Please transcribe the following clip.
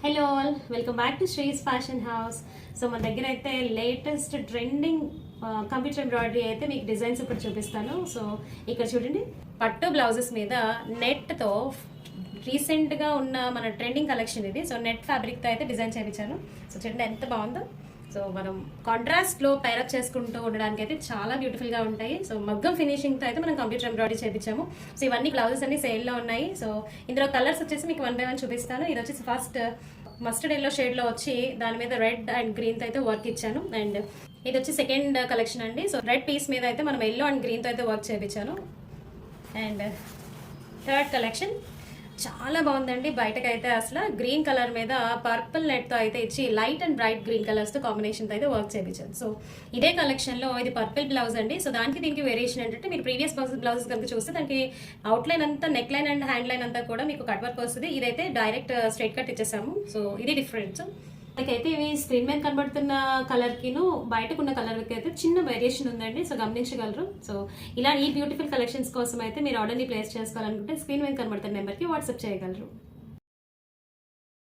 Hello all, welcome back to శ్రీస్ fashion house. So మన దగ్గర అయితే లేటెస్ట్ ట్రెండింగ్ కంప్యూటర్ ఎంబ్రాయిడరీ అయితే మీకు డిజైన్స్ ఇప్పుడు చూపిస్తాను. సో ఇక్కడ చూడండి, పట్టు బ్లౌజెస్ మీద నెట్తో రీసెంట్గా ఉన్న మన ట్రెండింగ్ కలెక్షన్ ఇది. సో నెట్ ఫ్యాబ్రిక్తో అయితే డిజైన్ చేయించాను. సో చూడండి ఎంత బాగుందో. సో మనం కాంట్రాస్ట్లో పైరప్ చేసుకుంటూ ఉండడానికి అయితే చాలా బ్యూటిఫుల్గా ఉంటాయి. సో మగ్గం ఫినిషింగ్తో అయితే మనం కంప్యూటర్ ఎంబ్రాయిడరీ చేయించాము. సో ఇవన్నీ బ్లౌజెస్ అన్ని సేల్లో ఉన్నాయి. సో ఇందులో కలర్స్ వచ్చేసి మీకు 1 by 1 చూపిస్తాను. ఇది వచ్చేసి ఫస్ట్ మస్టర్డ్ ఎల్లో షేడ్లో వచ్చి దాని మీద రెడ్ అండ్ గ్రీన్తో అయితే వర్క్ ఇచ్చాను. అండ్ ఇది వచ్చి సెకండ్ కలెక్షన్ అండి. సో రెడ్ పీస్ మీద అయితే మనం ఎల్లో అండ్ గ్రీన్తో అయితే వర్క్ చేయించాను. అండ్ థర్డ్ కలెక్షన్ చాలా బాగుందండి. బయటకైతే అసలు గ్రీన్ కలర్ మీద పర్పుల్ నెట్తో అయితే ఇచ్చి లైట్ అండ్ బ్రైట్ గ్రీన్ కలర్స్తో కాంబినేషన్తో అయితే వర్క్ చేయించాను. సో ఇదే కలెక్షన్లో ఇది పర్పుల్ బ్లౌజ్ అండి. సో దానికి దీనికి వేరియేషన్ ఏంటంటే, మీరు ప్రీవియస్ బ్లౌజెస్ కనుక చూస్తే దానికి అవుట్లైన్ అంతా neck line and hand line అంతా కూడా మీకు కట్ వర్క్ వస్తుంది. ఇదైతే డైరెక్ట్ స్ట్రైట్ కట్ ఇచ్చేసాము. సో ఇది డిఫరెన్స్. మనకైతే ఇవి స్క్రీన్ మీద కనబడుతున్న కలర్కిను బయటకు ఉన్న కలర్కి అయితే చిన్న వేరియేషన్ ఉందండి. సో గమనించగలరు. సో ఇలా ఈ బ్యూటిఫుల్ కలెక్షన్స్ కోసం అయితే మీరు ఆర్డర్ని ప్లేస్ చేసుకోవాలనుకుంటే స్క్రీన్ మీద కనబడుతున్న నెంబర్కి వాట్సాప్ చేయగలరు.